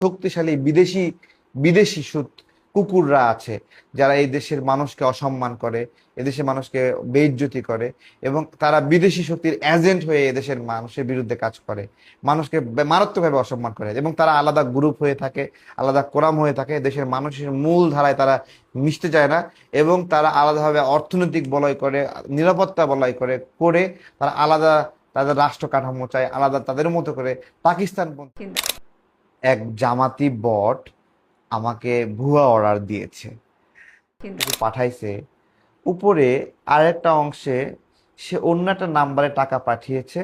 শক্তিশালী বিদেশি বিদেশি সুদ কুকুররা আছে, যারা এই দেশের মানুষকে অসম্মান করে, এদেশের মানুষকে বেইজ্জতি করে, এবং তারা বিদেশি শক্তির এজেন্ট হয়ে এদেশের মানুষের বিরুদ্ধে কাজ করে, মানুষকে মারাত্মকভাবে অসম্মান করে, এবং তারা আলাদা গ্রুপ হয়ে থাকে, আলাদা কোরাম হয়ে থাকে, দেশের মানুষের মূল ধারায় তারা মিশতে চায় না, এবং তারা আলাদাভাবে অর্থনৈতিক বলয় করে, নিরাপত্তা বলয় করে করে তারা আলাদা তাদের রাষ্ট্র কাঠামো চায় আলাদা তাদের মতো করে। পাকিস্তান এক জামাতি বট আমাকে ভুয়া অর্ডার দিয়েছে, কিন্তু পাঠাইছে উপরে আরেকটা অংশে সে অন্য একটা নাম্বারে টাকা পাঠিয়েছে,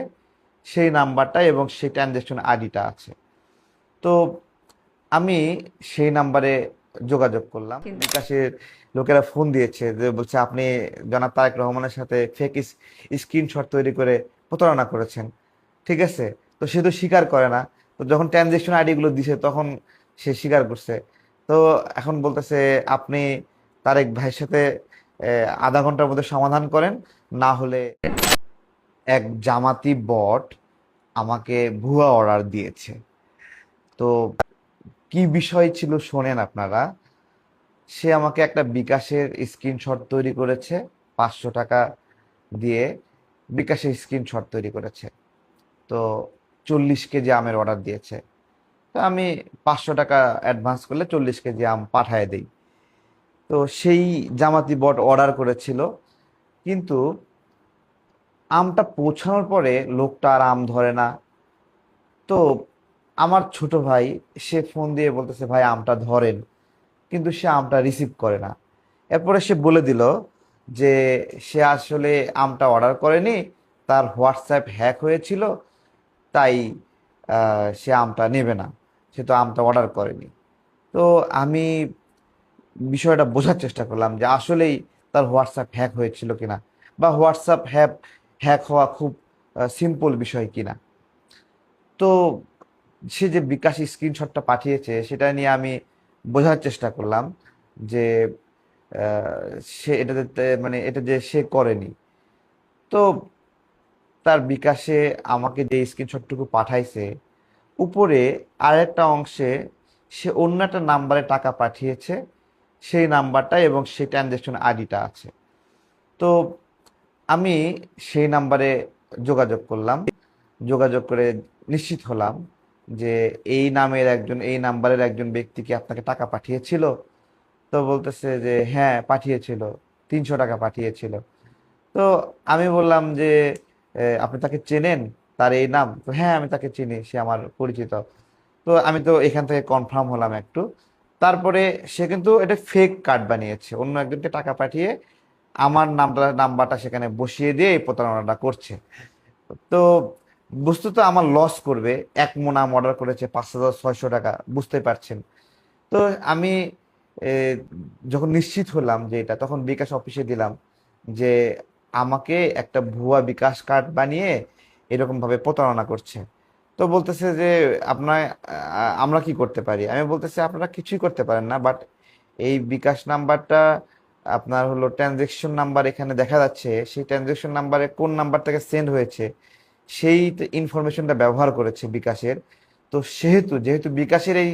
সেই নাম্বারটা এবং সেই ট্রানজ্যাকশন আইডিটা আছে। তো আমি সেই নাম্বারে যোগাযোগ করলাম, বিকাশের লোকেরা ফোন দিয়েছে যে বলছে আপনি জনাব তারেক রহমানের সাথে ফেক স্ক্রিনশট তৈরি করে প্রতারণা করেছেন। ঠিক আছে, তো সে তো স্বীকার করে না। তো যখন ট্রানজেকশন আইডি গুলো দিছে তখন সে স্বীকার করছে। তো এখন বলতেছে আপনি তারেক ভাইয়ের সাথে আধা ঘন্টার মধ্যে সমাধান করেন, না হলে এক জামাতি বট আমাকে ভুয়া অর্ডার দিয়েছে। তো কি বিষয় ছিল শোনেন আপনারা। সে আমাকে একটা বিকাশের স্ক্রিনশট তৈরি করেছে, 500 টাকা দিয়ে বিকাশের স্ক্রিনশট তৈরি করেছে। তো 40 কেজি আমের অর্ডার দিয়েছে। তো আমি 500 টাকা অ্যাডভান্স করলে 40 কেজি আম পাঠায় দিই। তো সেই জামাতি বট অর্ডার করেছিল, কিন্তু আমটা পৌঁছানোর পরে লোকটা আর আম ধরে না। তো আমার ছোট ভাই সে ফোন দিয়ে বলতেছে ভাই আমটা ধরেন, কিন্তু সে আমটা রিসিভ করে না। এরপরে সে বলে দিল যে সে আসলে আমটা অর্ডার করেনি, তার হোয়াটসঅ্যাপ হ্যাক হয়েছিল, তাই সে আমটা নেবে না, সে তো আমটা অর্ডার করেনি। তো আমি বিষয়টা বোঝার চেষ্টা করলাম যে আসলেই তার হোয়াটসঅ্যাপ হ্যাক হয়েছিল কিনা, বা হোয়াটসঅ্যাপ হ্যাক হ্যাক হওয়া খুব সিম্পল বিষয় কিনা। তো সে যে বিকাশ স্ক্রিনশটটা পাঠিয়েছে সেটা নিয়ে আমি বোঝার চেষ্টা করলাম যে আহ, সে এটাতে মানে এটা যে সে করেনি। তো তার বিকাশে আমাকে যে স্ক্রিনশটটুকু পাঠাইছে উপরে আরেকটা অংশে সে অন্য একটা নাম্বারে টাকা পাঠিয়েছে, সেই নাম্বারটা এবং সেই ট্রানজ্যাকশন আইডিটা আছে। তো আমি সেই নাম্বারে যোগাযোগ করলাম, যোগাযোগ করে নিশ্চিত হলাম যে এই নাম্বারের একজন ব্যক্তি কি আপনাকে টাকা পাঠিয়েছিল। তো বলতেছে যে হ্যাঁ পাঠিয়েছিল, 300 টাকা পাঠিয়েছিল। তো আমি বললাম যে আপনি তাকে চেনেন, তার এই নাম? তো হ্যাঁ আমি তাকে চিনি, সে আমার পরিচিত। তো আমি তো এখান থেকে কনফার্ম হলাম একটু। তারপরে সে কিন্তু এটা ফেক কার্ড বানিয়েছে, অন্য একজনকে টাকা পাঠিয়ে আমার নাম্বারটা সেখানে বসিয়ে দিয়ে এই প্রতারণাটা করছে। তো বস্তুত আমার লস করবে, এক মোনা আম অর্ডার করেছে 5,600 টাকা, বুঝতে পারছেন। তো আমি এ, যখন নিশ্চিত হলাম যে এটা, তখন বিকাশ অফিসে দিলাম যে আমাকে একটা ভুয়া বিকাশ কার্ড বানিয়ে এরকম ভাবে প্রতারণা করছে। তো বলতেছে যে আপনার আমরা কি করতে পারি। আমি বলতেছি আপনারা কিছুই করতে পারেন না, বাট এই বিকাশ নাম্বারটা আপনার হলো ট্রানজেকশন নাম্বার এখানে দেখা যাচ্ছে, সেই ট্রানজেকশন নাম্বারে কোন নাম্বার থেকে সেন্ড হয়েছে সেই ইনফরমেশনটা ব্যবহার করেছে বিকাশের। তো যেহেতু বিকাশের এই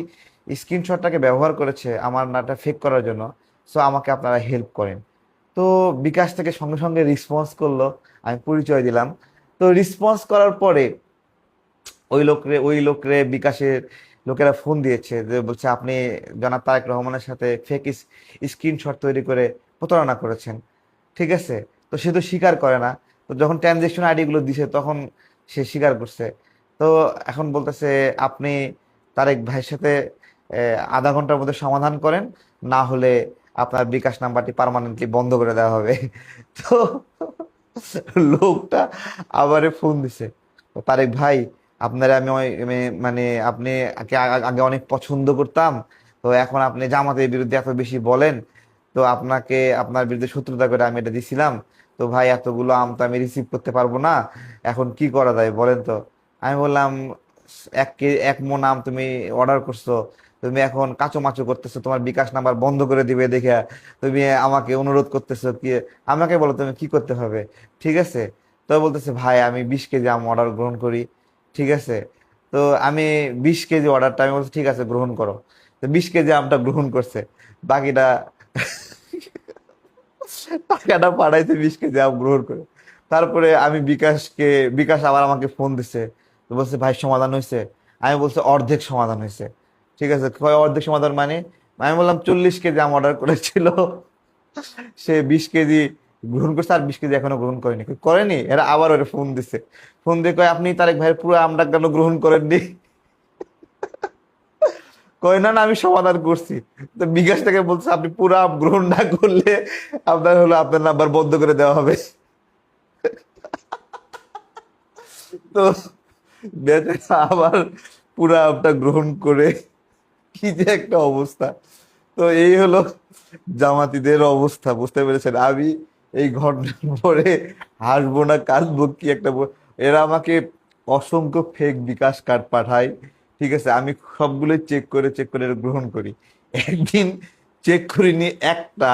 স্ক্রিনশটটাকে ব্যবহার করেছে আমার নামটা ফেক করার জন্য, সো আমাকে আপনারা হেল্প করেন। তো বিকাশ থেকে সঙ্গে সঙ্গে রেসপন্স করলো, আমি পরিচয় দিলাম। তো রেসপন্স করার পরে ওই লোকরে বিকাশের লোকেরা ফোন দিয়েছে যে বলছে আপনি জনাব তারেক রহমানের সাথে ফেক স্ক্রিনশট তৈরি করে প্রতারণা করেছেন। ঠিক আছে, তো সে তো স্বীকার করে না। তো যখন ট্রানজেকশন আইডি গুলো দিছে তখন সে স্বীকার করছে। তো এখন বলতেছে আপনি তারেক ভাইয়ের সাথে আধা ঘন্টার মধ্যে সমাধান করেন, না হলে আপনার বিকাশ নাম্বারটি পার্মানেন্টলি বন্ধ করে দেওয়া হবে। তো লোকটা আবারে ফোন দিছে, তো তারেক ভাই আপনারা আমি মানে আপনি আগে অনেক পছন্দ করতাম, তো এখন আপনি জামাতের বিরুদ্ধে এত বেশি বলেন, তো আপনার বিরুদ্ধে শত্রুতা করে আমি এটা দিছিলাম। তো ভাই এতগুলো আম তো আমি রিসিভ করতে পারবো না, এখন কি করা যায় বলেন তো। আমি বললাম এক মন আম তুমি অর্ডার করছো, তুমি এখন কাঁচো মাচো করতেছো, তোমার বিকাশ নাম্বার বন্ধ করে দিবে দেখে তুমি আমাকে অনুরোধ করতেছো কি, আমাকে বলো তুমি কি করতে হবে। ঠিক আছে, তো বলতেছে ভাই আমি 20 কেজি আম অর্ডার গ্রহণ করি। ঠিক আছে, তো আমি 20 কেজি অর্ডারটা আমি বলছি ঠিক আছে গ্রহণ করো। তো 20 কেজি আমটা গ্রহণ করছে, বাকিটা টাকাটা পাঠাইছে 20 কেজি আম গ্রহণ করে। তারপরে আমি বিকাশ আবার আমাকে ফোন দিছে, তো বলছে ভাই সমাধান হয়েছে? আমি বলছি অর্ধেক সমাধান হয়েছে। ঠিক আছে, কয় অর্ধেক সমাধান মানে? আমি বললাম 40 কেজি আম অর্ডার করেছিল, সে 20 কেজি গ্রহণ করছে আর 20 কেজি এখনো গ্রহণ করেনি। করেনি, এরা আবার ওরে ফোন দিছে, ফোন দিয়ে কয় আপনি তারেক ভাইয়ের পুরো আমটা কেন গ্রহণ করেননি? কয় না না আমি সমাধান করছি। তো বিকাশ থেকে বলছে আপনি পুরো আম গ্রহণ না করলে আপনার হলো আপনার নাম্বার বন্ধ করে দেওয়া হবে। তো বেচারা আবার পুরো আমটা গ্রহণ করে, কি যে একটা অবস্থা। তো এই হলো জামাতিদের অবস্থা, বুঝতে পেরেছেন? আমি এই ঘটনার পরে হাসবো না কাঁদবো কি একটা এরা আমাকে অসংখ্য ফেক বিকাশ কার্ড পাঠায়। ঠিক আছে, আমি সবগুলো চেক করে গ্রহণ করি। একদিন চেক করিনি একটা,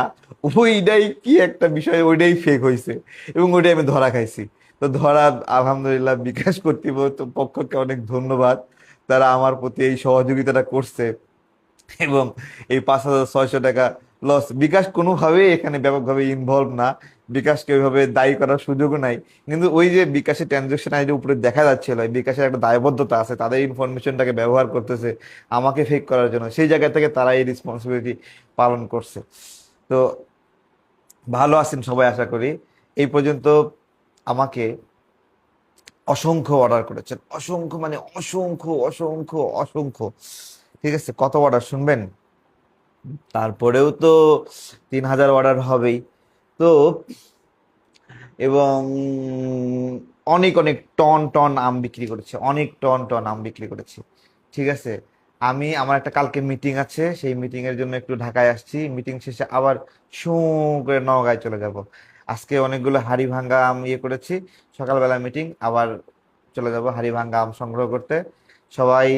ওইটাই কি একটা বিষয়, ওইটাই ফেক হয়েছে এবং ওইটাই আমি ধরা খাইছি। তো ধরা, আলহামদুলিল্লাহ বিকাশ কর্তৃপক্ষকে অনেক ধন্যবাদ, তারা আমার প্রতি এই সহযোগিতাটা করছে। এবং এই 5,600 টাকা লস, বিকাশ কোনোভাবেই এখানে ব্যাপকভাবে ইনভলভ না, বিকাশকে ওইভাবে দায়ী করার সুযোগও নাই। কিন্তু ওই যে বিকাশের ট্রানজেকশন আইডি উপরে দেখা যাচ্ছিল, এই বিকাশের একটা দায়বদ্ধতা আছে, তাদের ইনফরমেশনটাকে ব্যবহার করতেছে আমাকে ফেক করার জন্য, সেই জায়গা থেকে তারা এই রেসপন্সিবিলিটি পালন করছে। তো ভালো আছেন সবাই আশা করি। এই পর্যন্ত আমাকে অসংখ্য অর্ডার করেছেন, অসংখ্য মানে অসংখ্য অসংখ্য অসংখ্য। ঠিক আছে, কত অর্ডার শুনবেন? তারপরেও তো 3,000 অর্ডার হবেই। তো এবং অনেক অনেক টন টন আম বিক্রি করেছে, অনেক টন টন আম বিক্রি করেছে। ঠিক আছে, আমি আমার একটা কালকে মিটিং আছে, সেই মিটিং এর জন্য একটু ঢাকায় আসছি, মিটিং শেষে আবার শু করে নওগাঁয় চলে যাব। আজকে অনেকগুলো হাড়ি ভাঙ্গা আম করেছি, সকালবেলা মিটিং, আবার চলে যাব হাড়ি ভাঙ্গা আম সংগ্রহ করতে। সবাই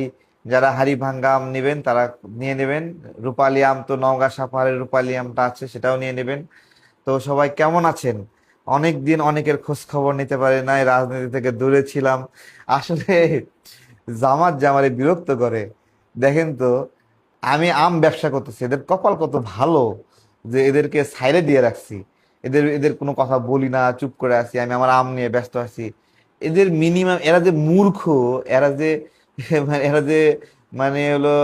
যারা হাড়ি ভাঙ্গা আম নেবেন তারা নিয়ে নেবেন। রূপালী আম তো নওগাঁ সাপাহারের রূপালী আমটা আছে, সেটাও নিয়ে নেবেন। তো সবাই কেমন আছেন? অনেক দিন অনেকের খোঁজ খবর নিতে পারে নাই, রাজনীতি থেকে দূরে ছিলাম আসলে। জামাত যে আমারে বিরক্ত করে, দেখেন তো, আমি আম ব্যবসা করতেছি, এদের কপাল কত ভালো যে এদেরকে সাইডে দিয়ে রাখছি, এদের এদের কোনো কথা বলি না, চুপ করে আছি, আমি আমার আম নিয়ে ব্যস্ত আছি। এদের মিনিমাম, এরা যে মূর্খ, এরা যে এরা যে মানে হলো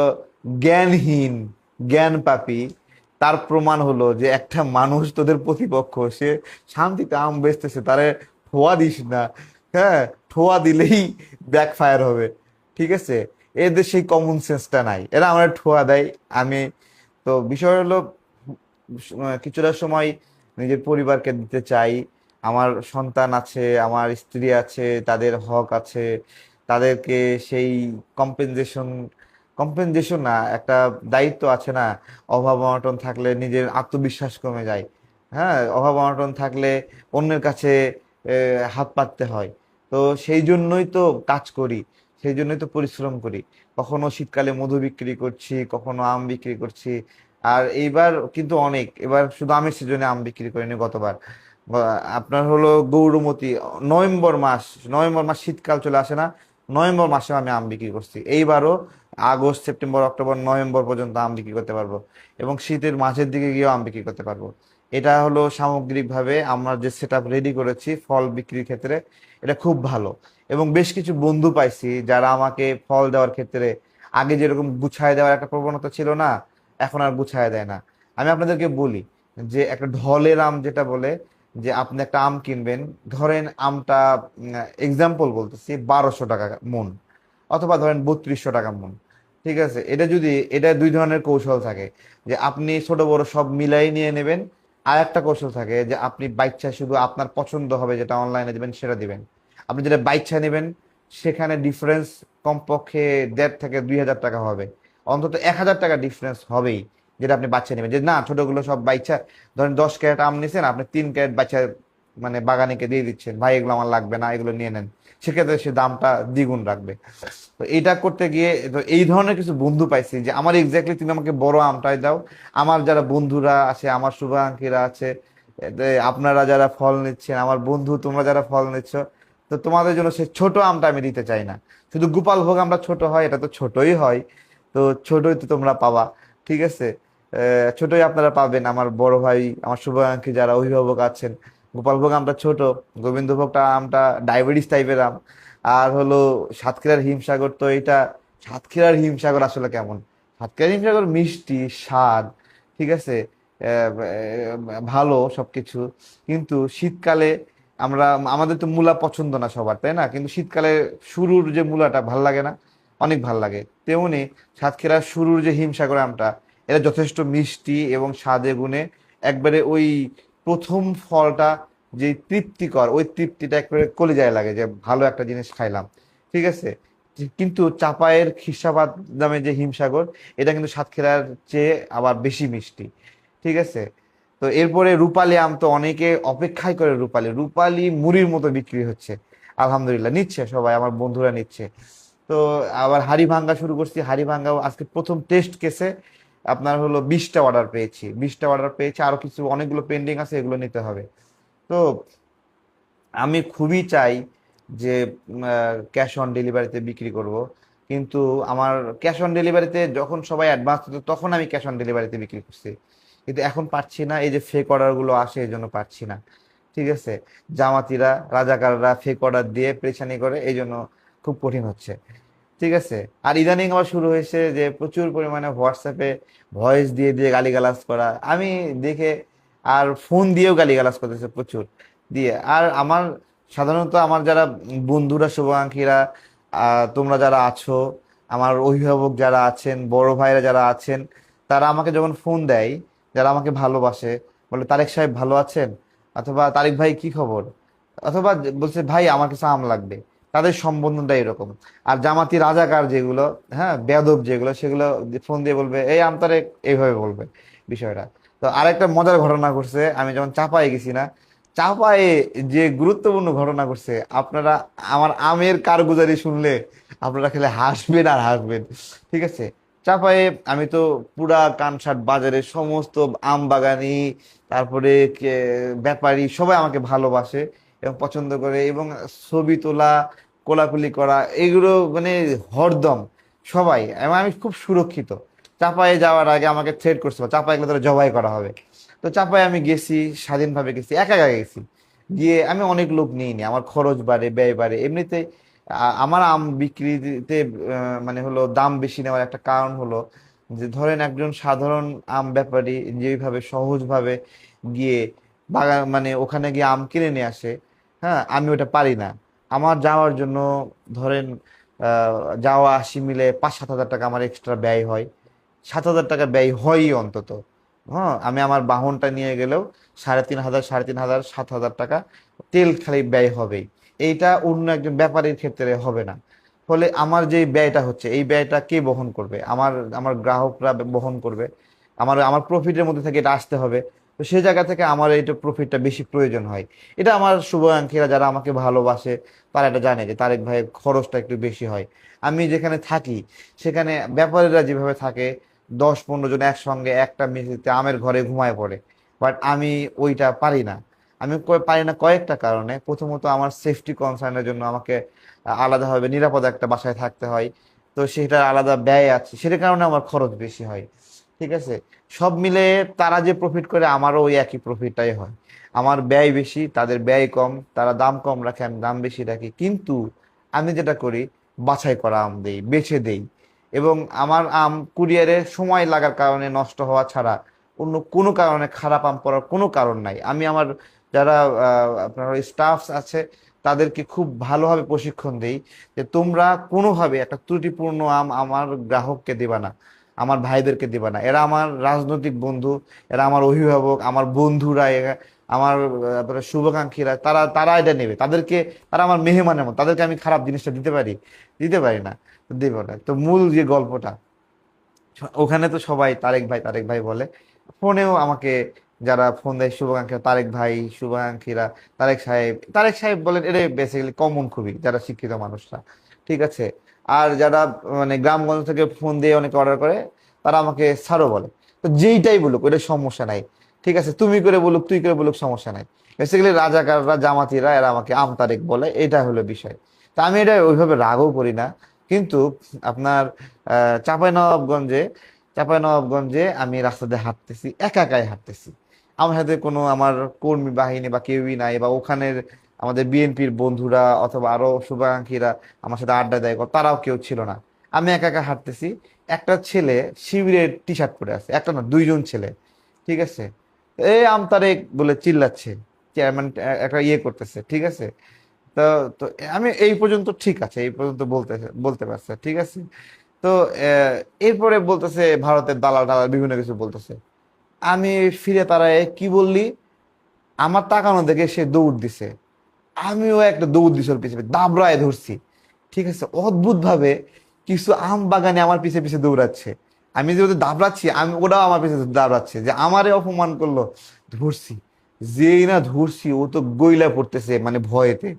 জ্ঞানহীন, জ্ঞান পাপী, তার প্রমাণ হলো যে একটা মানুষ তোদের প্রতিপক্ষ, সে শান্তিতে আম বেচতেছে, তারে ঠোয়া দিস না। হ্যাঁ, ঠোয়া দিলেই ব্যাকফায়ার হবে। ঠিক আছে, এদের সেই কমন সেন্সটা নাই, এরা আমার ঠোয়া দেয়। আমি, তো বিষয় হলো কিছুটা সময় নিজের পরিবারকে দিতে চাই। আমার সন্তান আছে, আমার স্ত্রী আছে, তাদের হক আছে, তাদেরকে সেই কম্পেনজেশন, কম্পেনজেশন না, একটা দায়িত্ব আছে না। অভাব অনটন থাকলে নিজের আত্মবিশ্বাস কমে যায়। হ্যাঁ, অভাব অনটন থাকলে অন্যের কাছে হাত পাততে হয়। তো সেই জন্যই তো কাজ করি, সেই জন্যই তো পরিশ্রম করি। কখনো শীতকালে মধু বিক্রি করছি, কখনো আম বিক্রি করছি। আর এইবার কিন্তু অনেক, এবার শুধু আমের সিজনে আম বিক্রি করিনি গতবার। আপনার হলো গৌরমতি, নভেম্বর মাস শীতকাল চলে আসে না, নভেম্বর মাসে আমি আম বিক্রি করছি। এইবারও আগস্ট সেপ্টেম্বর অক্টোবর নভেম্বর পর্যন্ত আম বিক্রি করতে পারবো, এবং শীতের মাঝের দিকে গিয়েও আম বিক্রি করতে পারবো। এটা হলো সামগ্রিকভাবে আমরা যে সেট আপ রেডি করেছি ফল বিক্রির ক্ষেত্রে, এটা খুব ভালো। এবং বেশ কিছু বন্ধু পাইছি যারা আমাকে ফল দেওয়ার ক্ষেত্রে, আগে যেরকম গুছায় দেওয়ার একটা প্রবণতা ছিল না, এখন আর গুছায় দেয় না। আমি আপনাদেরকে বলি যে একটা ঢলের আম যেটা বলে, যে আপনি একটা আম কিনবেন, ধরেন আমটা এক্সাম্পল বলতেছি 1,200 টাকা মন, অথবা ধরেন 3,200 টাকা মন। ঠিক আছে, এটা দুই ধরনের কৌশল থাকে, যে আপনি ছোট বড় সব মিলাই নিয়ে নেবেন। আর একটা কৌশল থাকে যে আপনি বাইচ্চা শুধু আপনার পছন্দ হবে যেটা অনলাইনে দিবেন সেটা দিবেন। আপনি যেটা বাইচ্চা নেবেন সেখানে ডিফারেন্স কমপক্ষে 1,500 থেকে 2,000 টাকা হবে, অন্তত 1,000 টাকা ডিফারেন্স হবেই। যেটা আপনি বাচ্চা নেবেন, যে না ছোটগুলো সব বাইচ্চা, ধরেন 10 ক্যারেট আম নিছেন, আপনি 3 ক্যারেট বাচ্চা মানে বাগানিকে দিয়ে দিচ্ছেন, ভাই এগুলো আমার লাগবে না, এগুলো নিয়ে নেন, সেক্ষেত্রে সে দামটা দ্বিগুণ রাখবে। তো এইটা করতে গিয়ে তো এই ধরনের কিছু বন্ধু পাইছি যে আমার এক্স্যাক্টলি তুমি আমাকে বড় আমটাই দাও। আমার যারা বন্ধুরা আছে, আমার শুভাকাঙ্ক্ষীরা আছে, আপনারা যারা ফল নিচ্ছেন, আমার বন্ধু তোমরা যারা ফল নিচ্ছ, তো তোমাদের জন্য সে ছোট আমটা আমি দিতে চাই না। শুধু গোপাল ভোগ আমরা ছোট হয়, এটা তো ছোটই হয়, তো ছোটই তো তোমরা পাবা। ঠিক আছে, ছোটই আপনারা পাবেন। আমার বড় ভাই, আমার শুভাকাঙ্ক্ষী যারা অভিভাবক আছেন, গোপাল ভোগ আমটা ছোট, গোবিন্দভোগটা আমটা ডায়াবেটিস টাইপের আম। আর হলো সাতক্ষীরার হিমসাগর, তো এটা সাতক্ষীরার হিমসাগর আসলে কেমন? সাতক্ষীরার হিমসাগর মিষ্টি স্বাদ, ঠিক আছে, ভালো সবকিছু। কিন্তু শীতকালে আমরা, আমাদের তো মূলা পছন্দ না সবার, তাই না? কিন্তু শীতকালে শুরুর যে মূলাটা ভাল লাগে না? অনেক ভাল লাগে। তেমনি সাতক্ষীরার শুরুর যে হিমসাগর আমটা, এটা যথেষ্ট মিষ্টি এবং স্বাদে গুণে একবারে ওই প্রথম ফলটা যে তৃপ্তিকর, ওই তৃপ্তিটা একবারে কলিজায় লাগে যে ভালো একটা জিনিস খাইলাম। ঠিক আছে। কিন্তু চাপায়ের খিরসাবাদ নামে যে হিমসাগর, এটা কিন্তু সাতক্ষীরার চেয়ে আবার বেশি মিষ্টি। ঠিক আছে। তো এরপরে রূপালী আম তো অনেকে অপেক্ষাই করে, রূপালী রূপালী মুড়ির মতো বিক্রি হচ্ছে। আলহামদুলিল্লাহ নিচ্ছে সবাই, আমার বন্ধুরা নিচ্ছে। তো আবার হাড়ি ভাঙ্গা শুরু করছি, হাড়ি ভাঙ্গাও আজকে প্রথম টেস্ট কেসে আপনার হলো 20টা অর্ডার পেয়েছি, 20টা অর্ডার পেয়েছি, আরো কিছু অনেকগুলো পেন্ডিং আছে, এগুলো নিতে হবে। তো আমি খুবই চাই যে ক্যাশ অন ডেলিভারিতে বিক্রি করব, কিন্তু আমার ক্যাশ অন ডেলিভারিতে যখন সবাই অ্যাডভান্স দিত তখন আমি ক্যাশ অন ডেলিভারিতে বিক্রি করছি, কিন্তু এখন পারছি না, এই যে ফেক অর্ডার গুলো আসে এই জন্য পারছি না। ঠিক আছে। জামাতিরা রাজাকাররা ফেক অর্ডার দিয়ে পেরেশানি করে, এই জন্য খুব কঠিন হচ্ছে। ঠিক আছে। আর ইদানিং আবার শুরু হয়েছে যে প্রচুর পরিমাণে হোয়াটসঅ্যাপে ভয়েস দিয়ে দিয়ে গালিগালাজ করা, আমি দেখে, আর ফোন দিয়েও গালিগালাজ করতেছে প্রচুর দিয়ে। আর আমার সাধারণত আমার যারা বন্ধুরা শুভাকাঙ্ক্ষীরা, তোমরা যারা আছো, আমার অভিভাবক যারা আছেন, বড় ভাইরা যারা আছেন, তারা আমাকে যখন ফোন দেয়, যারা আমাকে ভালোবাসে, বলে তারেক সাহেব ভালো আছেন, অথবা তারেক ভাই কি খবর, অথবা বলছে ভাই আমার কাছে আম লাগবে, তাদের সম্বোধনটা এরকম। আর জামাতি রাজাকার যেগুলো, হ্যাঁ বেয়াদব যেগুলো, সেগুলো ফোন দিয়ে বলবে এই আমতারে, এইভাবে বলবে বিষয়টা। তো আরেকটা মজার ঘটনা ঘটছে, আমি যখন চাপায়ে গেছি না, চাপায়ে যে গুরুত্বপূর্ণ ঘটনা ঘটছে, আপনারা আমার আমের কারগুজারি শুনলে আপনারা খেলে হাসবেন আর হাসবেন। ঠিক আছে। চাপায়ে আমি তো পুরা কানসাট বাজারের সমস্ত আম বাগানি, তারপরে ব্যাপারী সবাই আমাকে ভালোবাসে এবং পছন্দ করে, এবং ছবি তোলা, কোলাকুলি করা, এগুলো মানে হরদম সবাই, এবং আমি খুব সুরক্ষিত। চাপায়ে যাওয়ার আগে আমাকে থ্রেট করছিল, চাপায়ে গেলে তোরা জবাই করা হবে। তো চাপায়ে আমি গেছি, স্বাধীনভাবে গেছি, একা একা গেছি। গিয়ে আমি অনেক লোক নিইনি, আমার খরচ বাড়ে, ব্যয় বাড়ে এমনিতে। আমার আম বিক্রিতে মানে হলো দাম বেশি নেওয়ার একটা কারণ হলো যে ধরেন একজন সাধারণ আম ব্যাপারী যেভাবে সহজভাবে গিয়ে বাগান, মানে ওখানে গিয়ে আম কিনে নিয়ে আসে, হ্যাঁ আমি ওটা পারি না। আমার যাওয়ার জন্য ধরেন আহ, যাওয়া আসি মিলে 5-7 হাজার টাকা আমার এক্সট্রা ব্যয় হয়, 7 হাজার টাকা ব্যয় হয়ই অন্তত। হ্যাঁ আমি আমার বাহনটা নিয়ে গেলেও 3,500, 3,500, 7 হাজার টাকা তেল খালি ব্যয় হবেই। এইটা অন্য একজন ব্যাপারীর ক্ষেত্রে হবে না। ফলে আমার যে ব্যয়টা হচ্ছে, এই ব্যয়টা কে বহন করবে? আমার আমার গ্রাহকরা বহন করবে। আমার আমার প্রফিটের মধ্যে থেকে এটা আসতে হবে। তো সেই জায়গা থেকে আমার এইটা প্রফিটটা বেশি প্রয়োজন হয়। এটা আমার শুভাকাঙ্ক্ষীরা যারা আমাকে ভালোবাসে, তারা এটা জানে যে তারেক ভাইয়ের খরচটা একটু বেশি হয়। আমি যেখানে থাকি সেখানে ব্যাপারীরা যেভাবে থাকে, 10-15 জন একসঙ্গে একটা মেঝেতে আমের ঘরে ঘুমায় পড়ে, বাট আমি ওইটা পারি না। আমি পারি না কয়েকটা কারণে। প্রথমত আমার সেফটি কনসার্নের জন্য আমাকে আলাদাভাবে নিরাপদ একটা বাসায় থাকতে হয়, তো সেটার আলাদা ব্যয় আছে, সেটার কারণে আমার খরচ বেশি হয়। ঠিক আছে। সব মিলে তারা যে প্রফিট করে আমারও ওই একই প্রফিটটাই হয়। আমার ব্যয় বেশি, তাদের ব্যয় কম, তারা দাম কম রাখে, আমি দাম বেশি রাখি, কিন্তু আমি যেটা করি বাছাই করা আম দেই, বেছে দেই। এবং আমার আম কুরিয়ারে সময় লাগার কারণে নষ্ট হওয়া ছাড়া অন্য কোনো কারণে খারাপ আম করার কোনো কারণ নাই। আমি আমার যারা আপনার স্টাফ আছে তাদেরকে খুব ভালোভাবে প্রশিক্ষণ দেই যে তোমরা কোনোভাবে একটা ত্রুটিপূর্ণ আম আমার গ্রাহককে দিবা না, আমার ভাইদেরকে দিবা না। এরা আমার রাজনৈতিক বন্ধু, এরা আমার অভিভাবক, আমার বন্ধুরা, আমার আপনার শুভাকাঙ্ক্ষীরা, তারা তারা এটা নেবে, তাদেরকে, তারা আমার মেহমানের মতো, তাদেরকে আমি খারাপ জিনিসটা দিতে পারি? দিতে পারি না। তো দেব না। তো মূল যে গল্পটা, ওখানে তো সবাই তারেক ভাই তারেক ভাই বলে। ফোনেও আমাকে যারা ফোন দেয় শুভাকাঙ্ক্ষী, তারেক ভাই, শুভাকাঙ্ক্ষীরা তারেক সাহেব, তারেক সাহেব বলেন, এটা বেসিক্যালি কমন খুবই যারা শিক্ষিত মানুষরা। ঠিক আছে। আর যারা মানে গ্রামগঞ্জ থেকে ফোন দিয়ে অনেকে অর্ডার করে, তারা আমাকে স্যারও বলে। তো যেইটাই বলুক ওইটা সমস্যা নাই। ঠিক আছে, তুমি করে বলুক তুই করে বলুক সমস্যা নাই। বেসিক্যালি রাজাকাররা জামাতিরা এরা আমাকে আম তারেক বলে, এটা হলো বিষয়। তা আমি এটা ওইভাবে রাগও করি না। কিন্তু আপনার চাঁপাইনবাবগঞ্জে চাঁপাইনবাবগঞ্জে আমি রাস্তা দিয়ে হাঁটতেছি, একা একাই হাঁটতেছি। আমার সাথে কোনো আমার কর্মী বাহিনী বা কেউই নাই, বা ওখানের আমাদের বিএনপির বন্ধুরা অথবা আরো শুভাকাঙ্ক্ষীরা আমার সাথে আড্ডা দেয় তারাও কেউ ছিল না। আমি একা একা হাঁটতেছি। একটা ছেলে শিবিরের টি শার্ট পরে আছে, একটা না দুইজন ছেলে, ঠিক আছে, এই আম তারেক বলে চিল্লাচ্ছে, চেয়ারম্যান একটা ইয়ে করতেছে, ঠিক আছে। তো তো আমি এই পর্যন্ত ঠিক আছে, এই পর্যন্ত বলতে বলতে পারছে, ঠিক আছে। তো এরপরে বলতেছে ভারতের দালাল টালাল বিভিন্ন কিছু বলতেছে। আমি ফিরে তারায় কি বললি, আমার তাকানো দেখে সে দৌড় দিছে। আমিও একটা দৌড় দিছি ওর পিছে পিছে, দাবড়ায় ধরছি, ঠিক আছে। অদ্ভুত ভাবে কিছু আম বাগানে আমার পিছে পিছে দৌড়াচ্ছে। আমি যে ওদের দাবড়াচ্ছি, আমি ওরাও আমার পিছে দাবড়াচ্ছে, যে আমারে অপমান করলো। ধরছি, যেই না ধরছি ও তো গইলা পড়তেছে, মানে ভয়েতে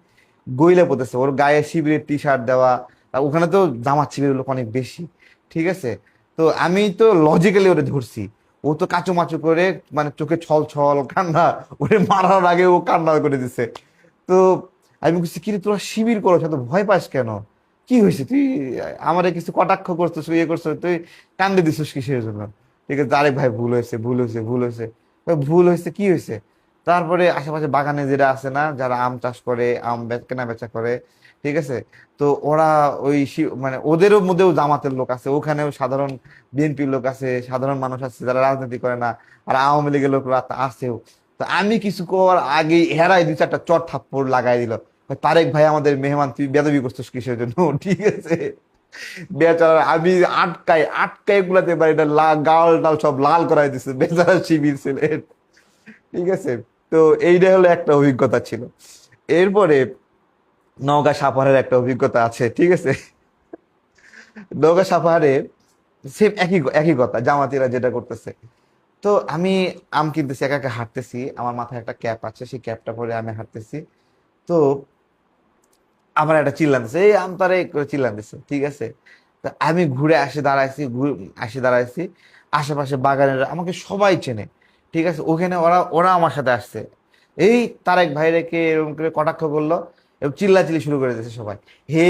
গইলা পড়তেছে। ওর গায়ে শিবিরের টি শার্ট দেওয়া, আর ওখানে তো জামাত শিবিরের লোক অনেক বেশি, ঠিক আছে। তো আমি তো লজিক্যালি ওরে ধরছি, ও তো কাচু মাচু করে, মানে চোখে ছল ছল কান্না, ওরে মারার আগে ও কান্না করে দিছে। তো আমি বলছি, কিরে তোরা শিবির করো, এত ভয় পাস কেন, কি হয়েছে, তুই আমারে কিছু কটাক্ষ করছিস, ইয়ে করছিস, তুই কান্দে দিছিস কিসের জন্য। ঠিক আছে, আরেক ভাই ভুল হয়েছে, ভুল হয়েছে, ভুল হয়েছে। ভুল হয়েছে, কি হয়েছে? তারপরে আশেপাশে বাগানে যেটা আছে না, যারা আম চাষ করে, আম কেনা বেচা করে, ঠিক আছে, তো ওরা ওই মানে ওদেরও মধ্যেও জামাতের লোক আছে, ওখানেও সাধারণ বিএনপির লোক আছে, সাধারণ মানুষ আছে যারা রাজনীতি করে না, আর আওয়ামী লীগের লোকরা আছেও। তো আমি কিছু কর আগে হেরাই দুই চারটা চট থাপ্পড় লাগাই দিল। তারেক ভাই আমাদের মেহমান, তুই বেদবি করছিস কিসের জন্য? ঠিক আছে, বেচারা আমি আটকাই আটকাই গুলাতে পারি না, গাল টাল সব লাল করাই দিছে বেচারা শিবির ছিলেন, ঠিক আছে। তো এইটা হলো একটা অভিজ্ঞতা ছিল। এরপরে নওগাঁ সাপাহারের একটা অভিজ্ঞতা আছে, ঠিক আছে। নওগাঁ সাপাহারে সেম একই একই কথা, জামাতিরা যেটা করতেছে। তো আমি আম কিনতেছি, একা একা হাঁটতেছি, আমার মাথায় একটা ক্যাপ আছে, সেই ক্যাপটা পরে আমি হাঁটতেছি। তো আমার একটা চিল্লান দিছে, এই আম তারে করে চিল্লান দিছে, ঠিক আছে। তা আমি ঘুরে আসে দাঁড়াইছি, আসে দাঁড়াইছি, আশেপাশে বাগানের আমাকে সবাই চেনে, ঠিক আছে। ওখানে ওরা ওরা আমার সাথে আসছে, এই তারেক ভাইরেকে এরকম করে কটাক্ষ করলো এবং চিল্লাচিল্লি শুরু করে দিয়েছে সবাই। হে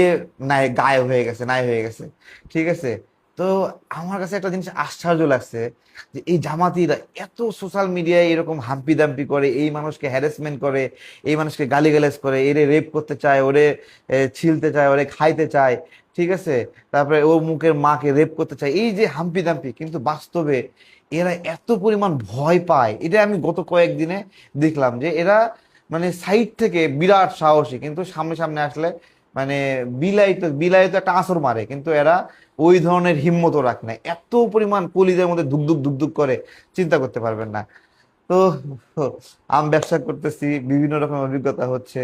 নাই, গায়ে হয়ে গেছে, নাই হয়ে গেছে, ঠিক আছে। তো আমার কাছে একটা জিনিস আশ্চর্য লাগছে, যে এই জামাতিরা এত সোশ্যাল মিডিয়ায় এরকম হাম্পি দাম্পি করে, এই মানুষকে হ্যারাসমেন্ট করে, এই মানুষকে গালিগালাজ করে, এরে রেপ করতে চায়, ওরে ছিলতে চায়, ওরে খাইতে চায়, ঠিক আছে। তারপরে ও মুখের মাকে রেপ করতে চায়, এই যে হাম্পি দাম্পি, কিন্তু বাস্তবে এরা এত পরিমাণ ভয় পায়, এটা আমি গত কয়েকদিনে দেখলাম, যে এরা মানে সাইড থেকে বিরাট সাহসী, কিন্তু সামনে সামনে আসলে মানে বিলাইতে একটা আঁচড় মারে, কিন্তু এরা ওই ধরনের হিম্মতও রাখে না, এত পরিমাণ কলিজার মধ্যে ধুকধুক ধুকধুক করে, চিন্তা করতে পারবেন না। তো আম ব্যবসা করতেছি, বিভিন্ন রকম অভিজ্ঞতা হচ্ছে।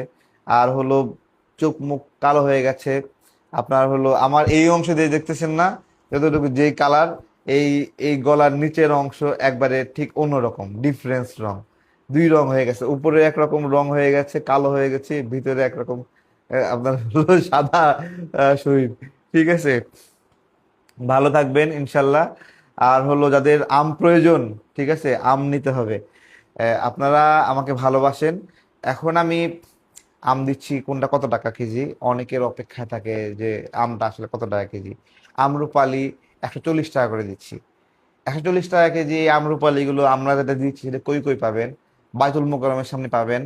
আর হলো চোখ মুখ কালো হয়ে গেছে। আপনার হলো আমার এই অংশ দিয়ে দেখতেছেন না, যতটুকু যেই কালার, এই এই গলার নিচের অংশ একবারে ঠিক অন্যরকম ডিফারেন্স রং, দুই রং হয়ে গেছে, উপরে একরকম রং হয়ে গেছে, কালো হয়ে গেছে, ভিতরে একরকম আপনার হলো সাদা শরীর, ঠিক আছে। ভালো থাকবেন ইনশাল্লাহ। আর হলো যাদের আম প্রয়োজন, ঠিক আছে, আম নিতে হবে। আপনারা আমাকে ভালোবাসেন। এখন আমি আম দিচ্ছি, কোনটা কত টাকা কেজি, অনেকের অপেক্ষায় থাকে যে আমটা আসলে কত টাকা কেজি। আমরুপালি 140 টাকা করে দিচ্ছি, 140 টাকা কেজি। এই আমরুপালিগুলো আমরা যেটা দিচ্ছি সেটা কই কই পাবেন, বাইতুল মোকাররমের সামনে পাবেন।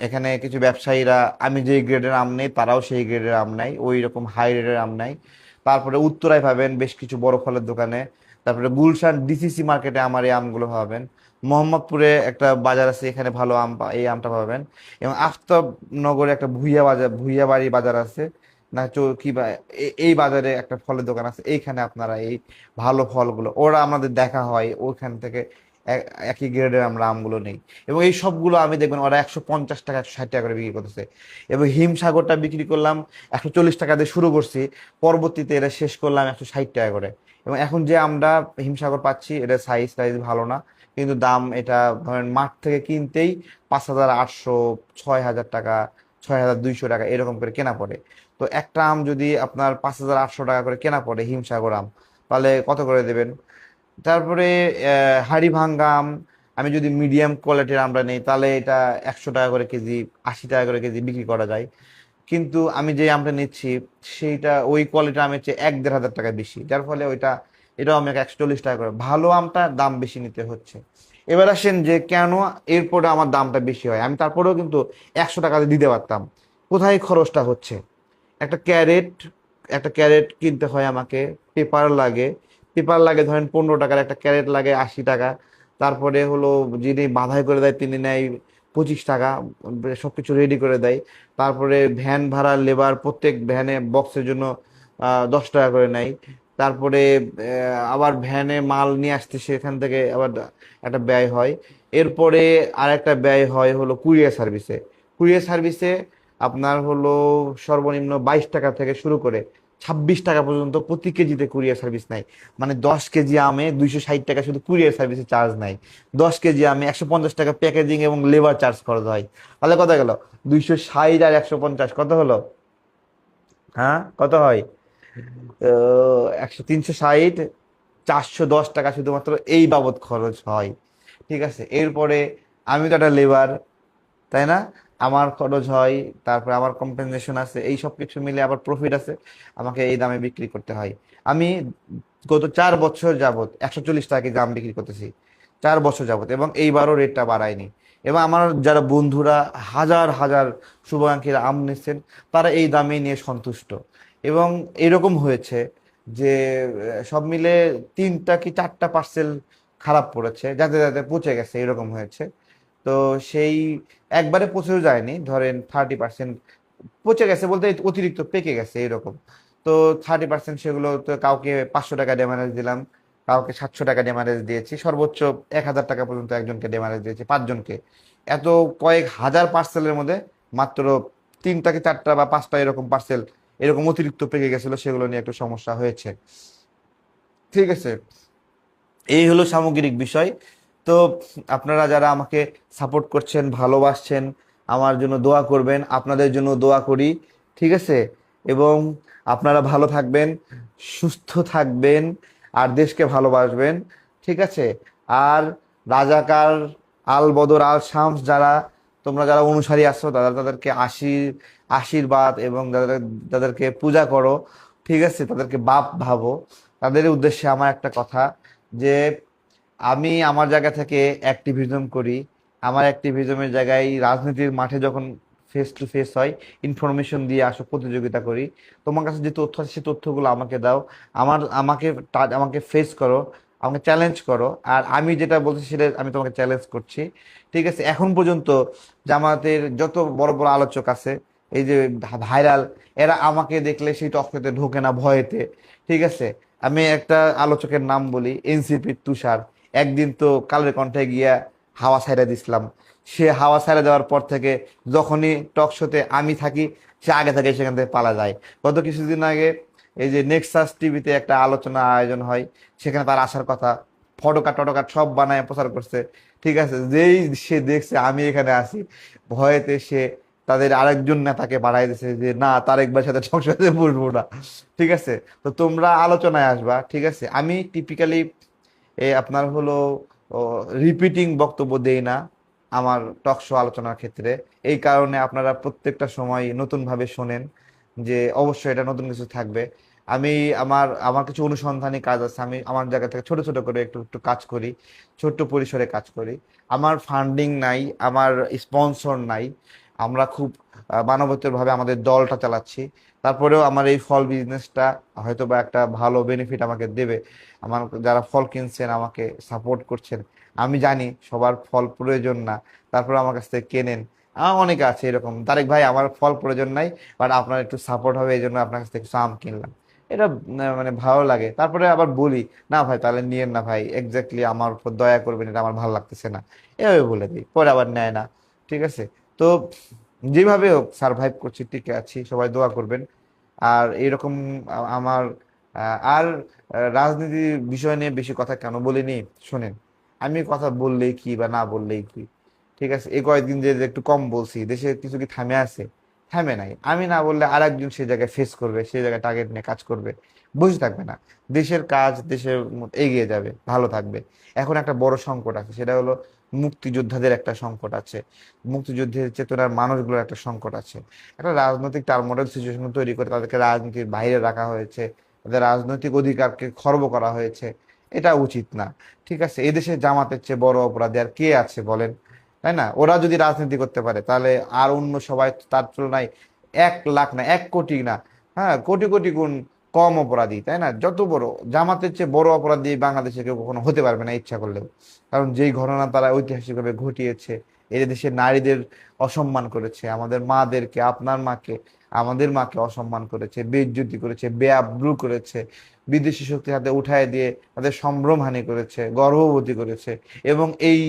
এখানে কিছু ব্যবসায়ীরা, আমি যে গ্রেডের আম নেই তারাও সেই গ্রেডের আম নাই, ওই রকম হাই রেটের আম নাই। তারপরে উত্তরায় পাবেন বেশ কিছু বড় ফলের দোকানে। তারপরে গুলশান ডিসিসি মার্কেটে আমার এই আমগুলো পাবেন। মোহাম্মদপুরে একটা বাজার আছে, এখানে ভালো আম এই আমটা পাবেন। এবং আফতাবনগরে একটা ভুইয়া বাড়ি বাজার আছে না, কি এই বাজারে একটা ফলের দোকান আছে, এইখানে আপনারা এই ভালো ফলগুলো, ওরা আমাদের দেখা হয় ওইখান থেকে একই গ্রেডের আমরা আমগুলো নেই। এবং এই সবগুলো আমি দেখবেন ওরা 150 টাকা 160 টাকা করে বিক্রি করতেছে। এবং হিমসাগরটা বিক্রি করলাম 140 টাকা দিয়ে শুরু করছি, পরবর্তীতে এটা শেষ করলাম 160 টাকা করে। এবং এখন যে আমরা হিমসাগর পাচ্ছি, এটা সাইজ টাইজ ভালো না, কিন্তু দাম এটা ধরেন মাঠ থেকে কিনতেই 5,800, 6,000 টাকা, 6,200 টাকা এরকম করে কেনা পড়ে। তো একটা আম যদি আপনার 5,800 টাকা করে কেনা পড়ে হিমসাগর আম, তাহলে কত করে দেবেন? তারপরে হাড়ি ভাঙ্গাম, আমি যদি মিডিয়াম কোয়ালিটির আমরা নেই তাহলে এটা 100 টাকা করে কেজি, 80 টাকা করে কেজি বিক্রি করা যায়। কিন্তু আমি যে আমটা নিচ্ছি সেইটা ওই কোয়ালিটি আমের চেয়ে 1-1.5 হাজার টাকা বেশি, যার ফলে ওইটা এটাও আমাকে 140 টাকা করে, ভালো আমটা দাম বেশি নিতে হচ্ছে। এবার আসেন যে কেন এরপরে আমার দামটা বেশি হয়, আমি তারপরেও কিন্তু 100 টাকা দিতে পারতাম, কোথায় খরচটা হচ্ছে? একটা ক্যারেট, একটা ক্যারেট কিনতে হয় আমাকে, পেপার লাগে, পেপার লাগে ধরেন 15 টাকার, একটা ক্যারেট লাগে 80 টাকা। তারপরে হলো যিনি বাধাই করে দেয় তিনি নেয় 25 টাকা, সবকিছু রেডি করে দেয়। তারপরে ভ্যান ভাড়া, লেবার, প্রত্যেক ভ্যানে বক্সের জন্য 10 টাকা করে নেয়। তারপরে আবার ভ্যানে মাল নিয়ে আসতে সেখান থেকে আবার একটা ব্যয় হয়। এরপরে আর একটা ব্যয় হয় হলো কুরিয়ার সার্ভিসে। কুরিয়ার সার্ভিসে আপনার হলো সর্বনিম্ন 22 টাকা থেকে শুরু করে 26 টাকা পর্যন্ত প্রতি কেজিতে কুরিয়ার সার্ভিস নেয়। মানে 10 কেজি আমে 260 টাকা শুধু কুরিয়ার সার্ভিসে চার্জ নেয়। 10 কেজি আমে 150 টাকা প্যাকেজিং এবং লেবার চার্জ খরচ হয়। তাহলে কত গেল? 260 আর 150 কত হলো? হ্যাঁ, কত হয়? 360, 410 টাকা শুধুমাত্র এই বাবদ খরচ হয়। ঠিক আছে, এরপরে আমি তো একটা লেবার, তাই না? আমার খরচ হয়, তারপরে আমার কম্পেনসেশন আছে, এই সব কিছু মিলে আবার প্রফিট আছে, আমাকে এই দামে বিক্রি করতে হয়। আমি গত 4 বছর যাবত 140 টাকা কেজি আম বিক্রি করতেছি, 4 বছর যাবত, এবং এইবারও রেটটা বাড়ায়নি। এবং আমার যারা বন্ধুরা হাজার হাজার শুভাকাঙ্ক্ষীরা আম নিচ্ছেন, তারা এই দামে নিয়ে সন্তুষ্ট। এবং এরকম হয়েছে যে সব মিলে 3টা কি 4টা পার্সেল খারাপ পড়েছে, যাতে যাতে পচে গেছে, এরকম হয়েছে। তো সেই একবারে পচেও যায়নি, ধরেন 30% পচে গেছে, বলতে অতিরিক্ত পেকে গেছে এরকম। তো 30% সেগুলো তো কাউকে 500 টাকা ড্যামারেজ দিলাম, কাউকে 700 টাকা ড্যামারেজ দিয়েছি, সর্বোচ্চ 1,000 টাকা পর্যন্ত একজনকে ড্যামারেজ দিয়েছি, 5 জনকে। এত কয়েক হাজার পার্সেলের মধ্যে মাত্র 3টা কি 4টা বা 5টা এরকম পার্সেল এরকম অতিরিক্ত পেকে গেছিল, সেগুলো নিয়ে একটু সমস্যা হয়েছে। ঠিক আছে, এই হলো সামগ্রিক বিষয়। তো আপনারা যারা আমাকে সাপোর্ট করছেন, ভালোবাসছেন, আমার জন্য দোয়া করবেন, আপনাদের জন্য দোয়া করি। ঠিক আছে, এবং আপনারা ভালো থাকবেন, সুস্থ থাকবেন, আর দেশকে ভালোবাসবেন। ঠিক আছে, আর রাজাকার, আল বদর, আল শামস যারা, তোমরা যারা অনুসারী আছো, তাদেরকে আশীর্বাদ এবং তাদেরকে পূজা করো। ঠিক আছে, তাদেরকে বাপ ভাবো। তাদের উদ্দেশ্যে আমার একটা কথা, যে আমি আমার জায়গা থেকে অ্যাক্টিভিজম করি। আমার অ্যাক্টিভিজমের জায়গায় রাজনীতির মাঠে যখন ফেস টু ফেস হয়, ইনফরমেশন দিয়ে আসো, প্রতিযোগিতা করি। তোমার কাছে যে তথ্য আছে সেই তথ্যগুলো আমাকে দাও, আমাকে ফেস করো, আমাকে চ্যালেঞ্জ করো, আর আমি যেটা বলছি সেটা আমি তোমাকে চ্যালেঞ্জ করছি। ঠিক আছে, এখন পর্যন্ত জামাতের যত বড় বড় আলোচক আছে, এই যে ভাইরাল, এরা আমাকে দেখলে সেই টকশোতে ঢোকে না ভয়েতে। ঠিক আছে, আমি একটা আলোচকের নাম বলি, এনসিপির তুষার। একদিন তো কালের কণ্ঠে গিয়া হাওয়া ছাইড়া দিছিলাম। সে হাওয়া ছাইড়া দেওয়ার পর থেকে যখনই টক শোতে আমি থাকি, সে আগে থেকে সেখান থেকে পালা যায়। গত কিছুদিন আগে এই যে নেক্সাস টিভিতে একটা আলোচনা আয়োজন হয়, সেখানে তার আসার কথা, ফটোকাট টটোকাট সব বানায় প্রচার করছে। ঠিক আছে, যেই সে দেখছে আমি এখানে আসি, ভয়েতে সে তাদের আরেকজন নেতাকে পাঠাই দিছে যে না, তারেক ভাইয়ের সাথে সংসদে বসবো না। ঠিক আছে, তো তোমরা আলোচনায় আসবা। ঠিক আছে, আমি টিপিক্যালি আপনার হলো রিপিটিং বক্তব্য দেই না আমার টক শো আলোচনার ক্ষেত্রে। এই কারণে আপনারা প্রত্যেকটা সময় নতুন ভাবে শোনেন, যে অবশ্যই এটা নতুন কিছু থাকবে। আমি আমার আমার কিছু অনুসন্ধানী কাজ আছে, আমি আমার জায়গা থেকে ছোট ছোট করে একটু একটু কাজ করি, ছোট্ট পরিসরে কাজ করি। আমার ফান্ডিং নাই, আমার স্পন্সর নাই, আমরা খুব মানবতার ভাবে আমাদের দলটা চালাচ্ছি। তারপরেও আমার এই ফল বিজনেসটা হয়তো বা একটা ভালো বেনিফিট আমাকে দেবে। আমার যারা ফল কিনছেন, আমাকে সাপোর্ট করছেন, আমি জানি সবার ফল প্রয়োজন না, তারপরে আমার কাছ থেকে কেনেন। অনেকে আছে এরকম, তারেক ভাই আমার ফল প্রয়োজন নাই, বাট আপনার একটু সাপোর্ট হবে এই জন্য আপনার কাছ থেকে কিছু আম কিনলাম। এটা মানে ভালো লাগে। তারপরে আবার বলি, না ভাই তাহলে নিয়েন না ভাই, এক্স্যাক্টলি আমার উপর দয়া করবেন, এটা আমার ভালো লাগতেছে না, এভাবে বলে দিই, পরে আবার নেয় না। ঠিক আছে, তো যেভাবে হোক সারভাইভ করছি, টিকে আছি, সবাই দোয়া করবেন। আর এরকম আমার আর রাজনীতির বিষয় নিয়ে বেশি কথা কেন বলিনি, শোনেন। আমি কথা বললেই কি বা না বললেই কি, ঠিক আছে, এই কয়েকদিন যে যে একটু কম বলছি, দেশে কিছু কি থামে আছে? থামে নাই। আমি না বললে আরেকজন সেই জায়গায় ফেস করবে, সেই জায়গায় টার্গেট নিয়ে কাজ করবে, বসে থাকবে না। দেশের কাজ দেশের এগিয়ে যাবে, ভালো থাকবে। এখন একটা বড় সংকট আছে, সেটা হলো মুক্তিযোদ্ধাদের একটা সংকট আছে, মুক্তিযুদ্ধের চেতনার মানুষগুলোর একটা সংকট আছে। একটা রাজনৈতিক টালমডেল সিচুয়েশন তৈরি করে তাদেরকে রাজনীতির বাইরে রাখা হয়েছে, তাদের রাজনৈতিক অধিকারকে খর্ব করা হয়েছে। এটা উচিত না। ঠিক আছে, এদেশে জামাতের চেয়ে বড় অপরাধী আর কে আছে বলেন? তাই না? ওরা যদি রাজনীতি করতে পারে তাহলে আর অন্য সবাই তার তুলনায় 1 লাখ না 1 কোটি না, হ্যাঁ, কোটি কোটি গুণ কম অপরাধী, তাই না? যত বড় জামাতের চেয়ে বড় অপরাধী বাংলাদেশে কেউ কখনো হতে পারবে না ইচ্ছা করলেও। কারণ যেই ঘটনা তারা ঐতিহাসিকভাবে ঘটিয়েছে, এই দেশের নারীদের অসম্মান করেছে, আমাদের মাদেরকে, আপনার মাকে, আমাদের মাকে অসম্মান করেছে, বেইজ্জতি করেছে, বেআব্রু করেছে, বিদেশি শক্তির হাতে উঠায় দিয়ে তাদের সম্ভ্রমহানি করেছে, গর্ভবতী করেছে। এবং এই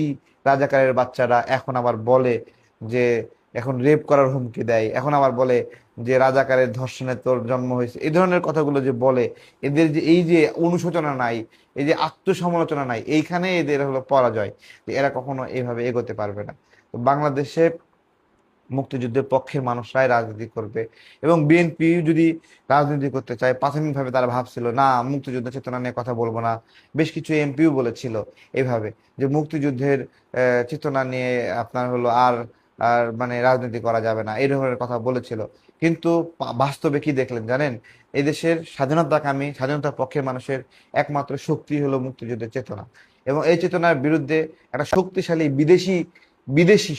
রাজাকারের বাচ্চারা এখন আবার বলে যে, এখন রেপ করার হুমকি দেয়, এখন আবার বলে যে রাজাকারের ধর্ষণে তোর জন্ম হয়েছে, এই ধরনের কথাগুলো যে বলে, এদের যে এই যে অনুশোচনা নাই, এই যে আত্মসমালোচনা নাই, এইখানে এদের হলো পরাজয়। যে এরা কখনো এইভাবে এগোতে পারবে না। তো বাংলাদেশে মুক্তিযুদ্ধের পক্ষের মানুষরাই রাজনীতি করবে। এবং বিএনপি যদি রাজনীতি করতে চায়, প্রাথমিকভাবে তারা ভাবছিল না মুক্তিযুদ্ধ চেতনা নিয়ে কথা বলবো না। বেশ কিছু এমপিও বলেছিল এইভাবে যে মুক্তিযুদ্ধের চেতনা নিয়ে আপনার হলো আর আর মানে রাজনীতি করা যাবে না, এই ধরনের কথা বলেছিল। কিন্তু বাস্তবে কি দেখলেন জানেন? এদেশের স্বাধীনতাকামী, স্বাধীনতার পক্ষের মানুষের একমাত্র শক্তি হলো মুক্তিযুদ্ধের চেতনা। এবং এই চেতনার বিরুদ্ধে একটা শক্তিশালী বিদেশি বিদেশি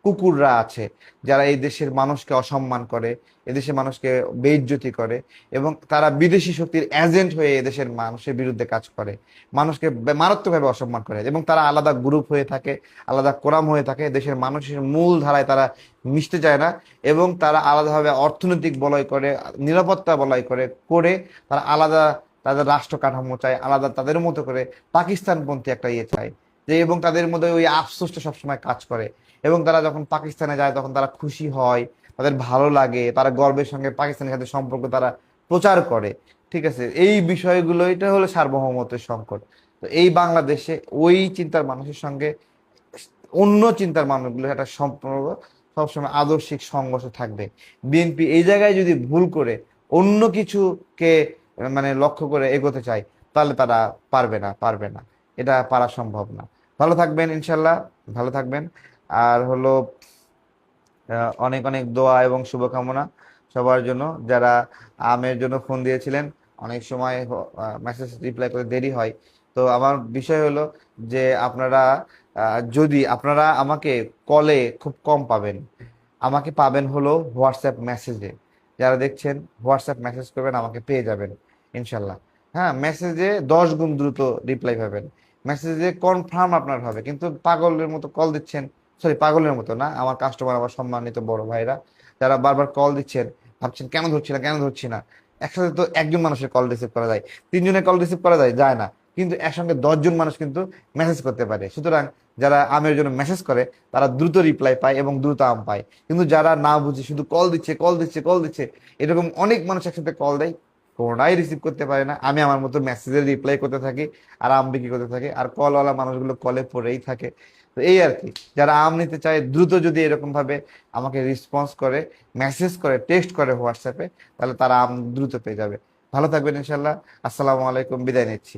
কুকুররা আছে, যারা এই দেশের মানুষকে অসম্মান করে, এদেশের মানুষকে বেইজ্জতি করে, এবং তারা বিদেশি শক্তির এজেন্ট হয়ে এদেশের মানুষের বিরুদ্ধে কাজ করে, মানুষকে মারাত্মকভাবে অসম্মান করে। এবং তারা আলাদা গ্রুপ হয়ে থাকে, আলাদা কোরাম হয়ে থাকে, দেশের মানুষের মূল ধারায় তারা মিশতে চায় না। এবং তারা আলাদাভাবে অর্থনৈতিক বলয় করে, নিরাপত্তা বলয় করে করে তারা আলাদা তাদের রাষ্ট্র কাঠামো চায়, আলাদা তাদের মতো করে পাকিস্তানপন্থী একটা ইয়ে চায়। যে এবং তাদের মধ্যে ওই আফসোসটা সবসময় কাজ করে। এবং তারা যখন পাকিস্তানে যায় তখন তারা খুশি হয়, তাদের ভালো লাগে, তারা গর্বের সঙ্গে পাকিস্তানের সাথে সম্পর্ক তারা প্রচার করে। ঠিক আছে, এই বিষয়গুলো এটা হলো সার্বভৌমত্বের সংকট। তো এই বাংলাদেশে ওই চিন্তার মানুষের সঙ্গে অন্য চিন্তার মানুষগুলো একটা সম্পর্ক সবসময় আদর্শিক সংঘর্ষ থাকবে। বিএনপি এই জায়গায় যদি ভুল করে অন্য কিছুকে মানে লক্ষ্য করে এগোতে চায়, তাহলে তারা পারবে না, এটা পারা সম্ভব না। ভালো থাকবেন ইনশাল্লাহ, ভালো থাকবেন। আর হলো অনেক অনেক দোয়া এবং শুভকামনা সবার জন্য। যারা আমের জন্য ফোন দিয়েছিলেন, অনেক সময় মেসেজ রিপ্লাই করতে দেরি হয়। তো আমার বিষয় হলো যে আপনারা যদি আপনারা আমাকে কলে খুব কম পাবেন, আমাকে পাবেন হলো হোয়াটসঅ্যাপ মেসেজে। যারা দেখছেন হোয়াটসঅ্যাপ মেসেজ করবেন, আমাকে পেয়ে যাবেন ইনশাল্লাহ। হ্যাঁ, মেসেজে 10 গুণ দ্রুত রিপ্লাই পাবেন। মেসেজে কনফার্ম আপনার হবে, কিন্তু পাগলের মতো কল দিচ্ছেন, সরি পাগলের মতো না, আমার কাস্টমার, আমার সম্মানিত বড় ভাইরা যারা বারবার কল দিচ্ছেন, ভাবছেন কেন ধরছি না কেন ধরছি না। একসাথে তো একজন মানুষের কল রিসিভ করা যায়, 3 জনের কল রিসিভ করা যায় যায় না, কিন্তু একসঙ্গে 10 জন মানুষ কিন্তু মেসেজ করতে পারে। সুতরাং যারা আমের জন্য মেসেজ করে তারা দ্রুত রিপ্লাই পায় এবং দ্রুত আম পায়। কিন্তু যারা না বুঝে শুধু কল দিচ্ছে কল দিচ্ছে কল দিচ্ছে, এরকম অনেক মানুষ একসাথে কল দেয়, কোনটাই রিসিভ করতে পারে না। আমি আমার মতো মেসেজের রিপ্লাই করতে থাকি আর আম বিক্রি করতে থাকি, আর কলওয়ালা মানুষগুলো কলে পড়েই থাকে। তো এই আর কি, যারা আম নিতে চায় দ্রুত যদি এরকম ভাবে আমাকে রেসপন্স করে, মেসেজ করে, টেক্সট করে হোয়াটসঅ্যাপে, তাহলে তারা আম দ্রুত পেয়ে যাবে। ভালো থাকবেন ইনশাল্লাহ। আসসালামু আলাইকুম, বিদায় নিচ্ছি।